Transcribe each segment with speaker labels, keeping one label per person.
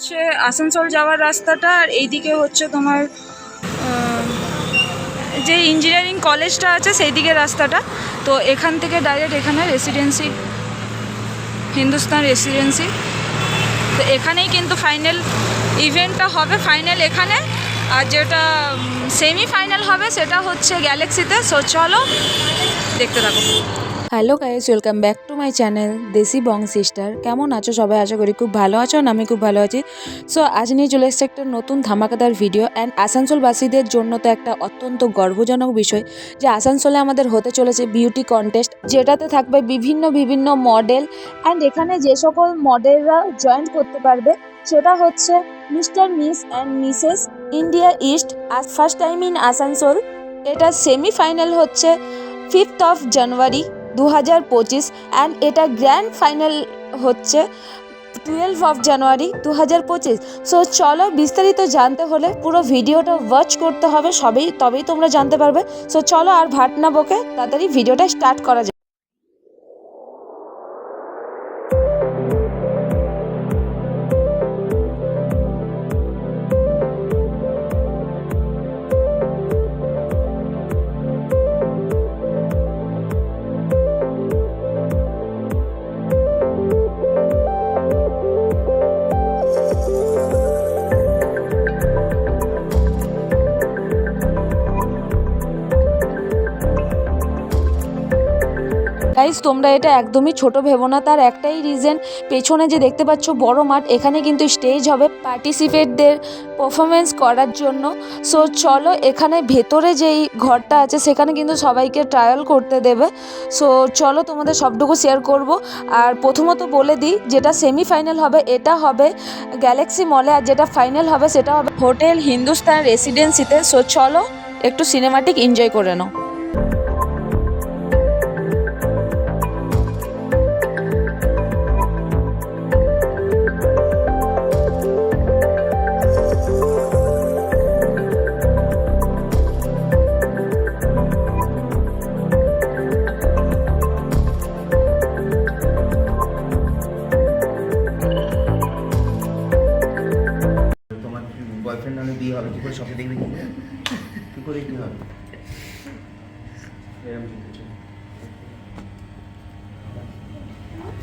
Speaker 1: হচ্ছে আসানসোল যাওয়ার রাস্তাটা, আর এইদিকে হচ্ছে তোমার যে ইঞ্জিনিয়ারিং কলেজটা আছে সেই দিকে রাস্তাটা। তো এখান থেকে ডাইরেক্ট এখানে রেসিডেন্সি, হিন্দুস্তান রেসিডেন্সি। তো এখানেই কিন্তু ফাইনাল ইভেন্টটা হবে, ফাইনাল এখানে, আর যেটা সেমিফাইনাল হবে সেটা হচ্ছে গ্যালাক্সিতে। সো চলো দেখতে থাকো।
Speaker 2: Hello guys, welcome back to my channel দেশি বং সিস্টার। কেমন আছো সবাই? আশা করি খুব ভালো আছো, আর আমি খুব ভালো আছি। সো আজ নিয়ে চলে এসেছে একটা নতুন ধামাকাদার ভিডিও। অ্যান্ড আসানসোলবাসীদের জন্য তো একটা অত্যন্ত গর্বজনক বিষয় যে আসানসোলে আমাদের হতে চলেছে বিউটি কন্টেস্ট, যেটাতে থাকবে বিভিন্ন মডেল। অ্যান্ড এখানে যে সকল মডেলরা জয়েন করতে পারবে সেটা হচ্ছে mister Miss and Mrs India east, আজ ফার্স্ট টাইম ইন আসানসোল। এটা সেমিফাইনাল হচ্ছে 5 জানুয়ারি 2025, অ্যান্ড এটা গ্র্যান্ড ফাইনাল হচ্ছে 12 জানুয়ারি 2025। সো চলো বিস্তারিত জানতে হলে পুরো ভিডিওটা ওয়াচ করতে হবে, তবেই তোমরা জানতে পারবে। সো চলো আর ভাট না বকে তাড়াতাড়ি ভিডিওটা স্টার্ট করা যাক। গাইজ, তোমরা এটা একদমই ছোট ভেবো না। তার একটাই রিজন, পেছনে যে দেখতে পাচ্ছ বড় মাঠ, এখানে কিন্তু স্টেজ হবে পার্টিসিপেটদের পারফরমেন্স করার জন্য। সো চলো, এখানে ভেতরে যেই ঘরটা আছে সেখানে কিন্তু সবাইকে ট্রায়াল করতে দেবে। সো চলো তোমাদের সবটুকু শেয়ার করব। আর প্রথমত বলে দিই, যেটা সেমিফাইনাল হবে এটা হবে গ্যালাক্সি মলে, আর যেটা ফাইনাল হবে সেটা হবে হোটেল হিন্দুস্তান রেসিডেন্সিতে। সো চলো একটু সিনেমাটিক এনজয় করে নাও।
Speaker 3: তোমার বয়ফ্রেন্ড নামে বিয়ে হবে, কি করে স্বপ্নে দেখবে? কি করে কি হবে?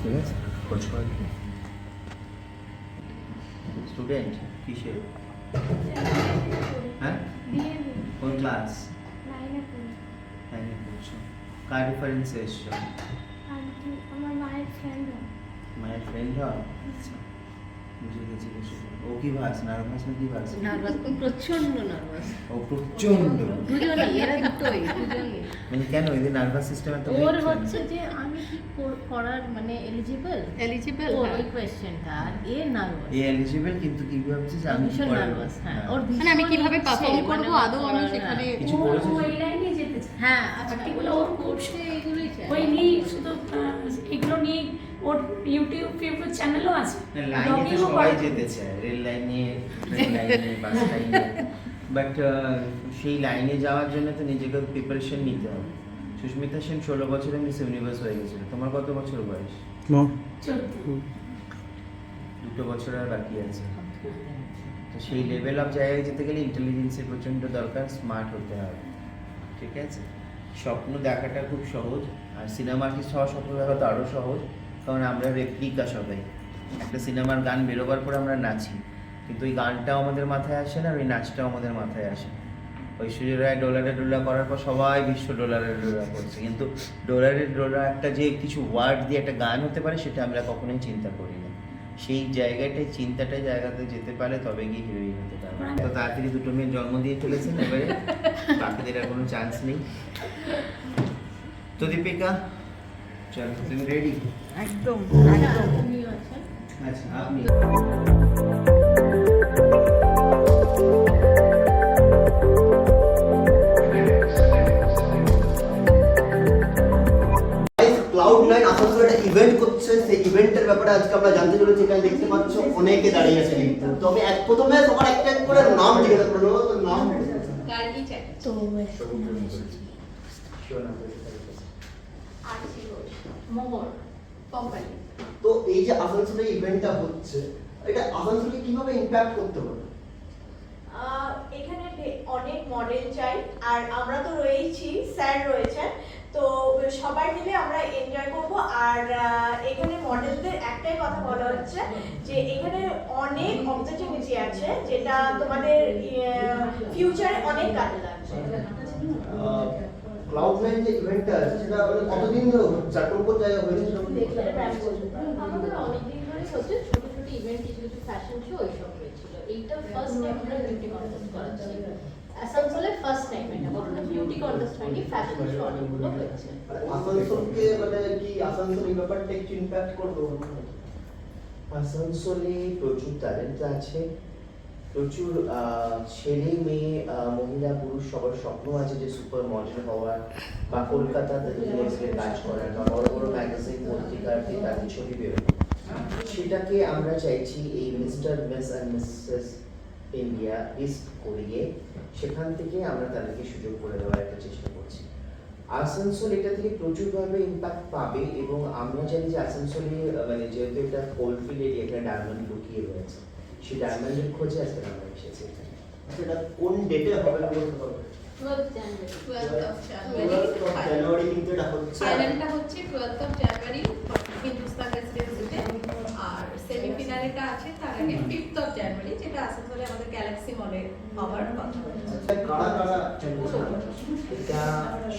Speaker 3: ঠিক আছে, খোঁজ করা স্টুডেন্ট কিসে? হ্যাঁ, কোন ক্লাস? নাইনে পড়ছো। কার রেফারেন্সে এসছো?
Speaker 4: আমার মায়ের ফ্রেন্ড।
Speaker 3: মায়ের ফ্রেন্ড হয়? আচ্ছা, বুঝে গেছি। ও কি ভাস? নার্ভাস না কি ভাস?
Speaker 5: নার্ভাস, প্রচন্ড নার্ভাস।
Speaker 3: ও প্রচন্ড।
Speaker 5: দুজনেই, এরা দুজনেই।
Speaker 3: মানে কেন এদের নার্ভাস সিস্টেম এত
Speaker 5: ওর
Speaker 3: weak?
Speaker 5: হচ্ছে যে আমি কি করার মানে এলিজিবল ওই কোয়েশ্চেনটা, আর এ নার্ভাস।
Speaker 3: এই এলিজিবল, কিন্তু কি ভাবছে যে আমি
Speaker 5: ভীষণ
Speaker 3: পড়াবো।
Speaker 5: নার্ভাস। হ্যাঁ,
Speaker 3: হ্যাঁ।
Speaker 5: ওর
Speaker 6: মানে আমি কিভাবে
Speaker 5: ভীষণ
Speaker 6: পারফর্ম
Speaker 5: ইচ্ছে,
Speaker 6: করব,
Speaker 5: মানে
Speaker 6: আদৌ আমি সেখানে
Speaker 3: কিছু বলেছে?
Speaker 4: ওই লাইনে যেতে চায়।
Speaker 5: হ্যাঁ, আচ্ছা,
Speaker 4: পার্টিকুলার
Speaker 5: ওর
Speaker 4: ওর
Speaker 5: কোর্সে এইগুলোই চাই।
Speaker 4: ওই নিয়ে শুধু এগুলো নিয়ে ওর ইউটিউব চ্যানেলও আছে,
Speaker 3: লাইনে তো
Speaker 4: ব্লগিংও
Speaker 3: সবাই
Speaker 4: করে।
Speaker 3: যেতে চায়, রেল লাইনে, ট্রেন লাইনে, বাস লাইনে, বাট সেই লাইনে যাওয়ার জন্য তো নিজেকে প্রিপারেশন নিতে হবে। সুস্মিতা সেন 16 বছরে মিস ইউনিভার্স হয়ে গেছিল। তোমার কত বছর বয়স? 2 বছর আর বাকি আছে। তো সেই লেভেল অফ জায়গায় যেতে গেলে ইন্টেলিজেন্সের প্রচণ্ড দরকার, স্মার্ট হতে হবে। ঠিক আছে, স্বপ্ন দেখাটা খুব সহজ, আর সিনেমা আর্টিস্ট হওয়া স্বপ্ন দেখা তো আরও সহজ, কারণ আমরা রেপ্লিকা সবাই। একটা সিনেমার গান বেরোবার পর আমরা নাচি, কিন্তু ওই গানটাও আমাদের মাথায় আসে না, আর ওই নাচটাও আমাদের মাথায় আসে। ঐশ্বর্য রায় ডলারে ডোলা করার পর সবাই বিশ্ব ডলারে ডোলা করছে, কিন্তু ডলারে ডোলা একটা যে কিছু ওয়ার্ড দিয়ে একটা গান হতে পারে সেটা আমরা কখনোই চিন্তা করি না। সেই জায়গাটায় জায়গাতে যেতে পারে তবে গিয়ে হিরোইন হতে পারে। তো তাড়াতাড়ি দুটো মেয়ের জন্ম দিয়ে ফেলেছেন, এবারে বাকিদের আর কোনো চান্স নেই। তো দীপিকা, চলো তুমি রেডি?
Speaker 1: একদম
Speaker 5: তুমিও আছেন।
Speaker 3: আচ্ছা, আপনি
Speaker 7: ক্লাউড9 আসানসোলে একটা ইভেন্ট করছে, সেই ইভেন্টের ব্যাপারে আজকে আমরা জানতে চলেছি। এখানে দেখতে পাচ্ছ অনেকে দাঁড়িয়ে আছে কিন্তু। তো আমি প্রথমে তোমার একটা করে নাম জিজ্ঞাসা করে নেবো, তোর নাম?
Speaker 4: তো মোহর কোম্পানি।
Speaker 7: তো এই যে আসানসোলে ইভেন্টটা হচ্ছে, এটা আসানসোলকে কিভাবে ইমপ্যাক্ট করতে পারে?
Speaker 6: এখানে অনেক মডেল চাই, আর আমরা তো রয়েছি, স্যার রয়েছেন, তো সবাই মিলে আমরা এনজয় করব। আর এখানে মডেলদের একটাই কথা বলা হচ্ছে যে এখানে অনেক অপরচুনিটি আছে, যেটা তোমাদের ফিউচারে অনেক কাজে লাগবে।
Speaker 7: ক্লাউড9 যে ইভেন্টটা আছে সেটা মানে কতদিন ধরে হচ্ছে, আর কোন কোন জায়গায় হয়েছে সেটা বলুন।
Speaker 5: আমাদের অনেক দিন ধরে হচ্ছে, ছোট ছোট ইভেন্ট, কিছু কিছু ফ্যাশন শো এইসব হয়েছিল। এইটা ফার্স্ট টাইম আমরা বিউটি কন্টেস্ট করাচ্ছি আসানসোলে, ফার্স্ট টাইম এটা। কখনো বিউটি কন্টেস্ট হয়নি, ফ্যাশন শো অনেকগুলো হয়েছে।
Speaker 7: আসানসোলকে মানে কি আসানসোল এই ব্যাপারটা একটু ইমপ্যাক্ট করবে?
Speaker 3: আসানসোলে প্রচুর ট্যালেন্ট আছে, প্রচুর ছেলে মেয়ে মহিলা পুরুষ সবার স্বপ্ন আছে যে সুপার মডেল হওয়ার বা কলকাতাতে কাজ করার বা বড় বড় ম্যাগাজিন পত্রিকাতে তাদের ছবি বেরোয়। সেটাকে আমরা চাইছি এই Mr Miss and Mrs India list করিয়ে সেখান থেকে আমরা তাদেরকে সুযোগ করে দেওয়ার একটা চেষ্টা করছি। আসানসোল এটা থেকে প্রচুরভাবে ইম্প্যাক্ট পাবে এবং আমরা জানি যে আসানসোলে মানে যেহেতু এটা কোলফিল্ড এরিয়া, এখানে ডায়মন্ড লুকিয়ে রয়েছে, সেই ডায়মন্ডের খোঁজে আজকে আমরা এসেছি এখানে।
Speaker 7: সেটা কোন ডেটে হবে বলতে পারবে?
Speaker 5: 12th January।
Speaker 7: 12th of January কিন্তু এটা হচ্ছে।
Speaker 8: ফাইনালটা হচ্ছে 12th of January হিন্দুস্তান রেসিডেন্সিতে, আর সেমিফাইনালটা আছে তার আগে 5th of January, যেটা আসানসোলে আমাদের গ্যালাক্সি মলে হওয়ার কথা।
Speaker 7: কারা কারা
Speaker 3: এটা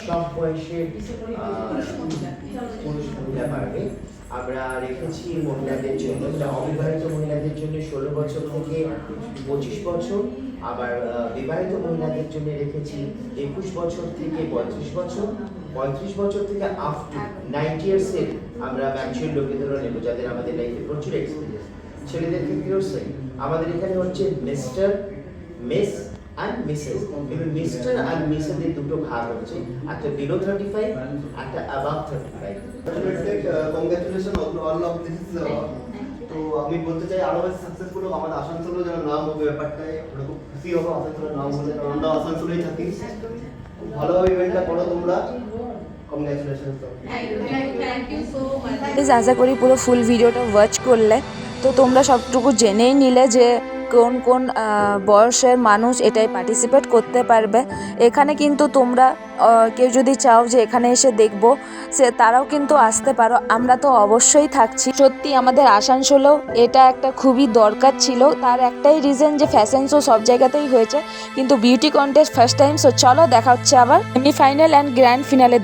Speaker 3: সব বয়সের পুরুষ মহিলা পারবে। আমরা রেখেছি মহিলাদের জন্য, যেটা অবিবাহিত মহিলাদের জন্য 16 বছর থেকে 25 বছর, আবার বিবাহিত মহিলাদের জন্য রেখেছি 21 বছর থেকে 35 বছর, 35 বছর থেকে আপ টু 90 ইয়ার্সের আমরা ম্যাচিউর লোকেদেরও নেব, যাদের আমাদের লাইফে প্রচুর এক্সপিরিয়েন্স। ছেলেদের ক্ষেত্রেও সেম। আমাদের এখানে হচ্ছে মিস্টার, মিস and মিসেস, এবং মিস্টার আর মিসেসের দুটো ভাগ হচ্ছে, একটা বিলো 35, একটা above 35।
Speaker 7: Congratulation all of this. তো আমি বলতে চাই আরো বেশি সাকসেসফুল হোক, আমাদের আসানসোলের যেন নাম হবে ব্যাপারটায়, আমরা খুব খুশি হবো আসানসোলের নাম হলে, কারণ আমরা আসানসোলেই থাকি। খুব ভালোভাবে ইভেন্টটা করো তোমরা, congratulation.
Speaker 8: Thank you so much.
Speaker 2: Please আশা করি পুরো ফুল ভিডিওটা ওয়াচ করলে, তো তোমরা সবটুকু জেনেই নিলে যে কোন কোন বয়সের মানুষ এটাই পার্টিসিপেট করতে পারবে। এখানে কিন্তু তোমরা কেউ যদি চাও যে এখানে এসে দেখবো, সে তারাও কিন্তু আসতে পারো, আমরা তো অবশ্যই থাকছি। সত্যি আমাদের আসানসোলেও এটা একটা খুবই দরকার ছিল, তার একটাই রিজন যে ফ্যাশন শো সব জায়গাতেই হয়েছে, কিন্তু beauty contest first time. So চলো দেখা হচ্ছে আবার সেমিফাইনাল অ্যান্ড গ্র্যান্ড ফিনালে।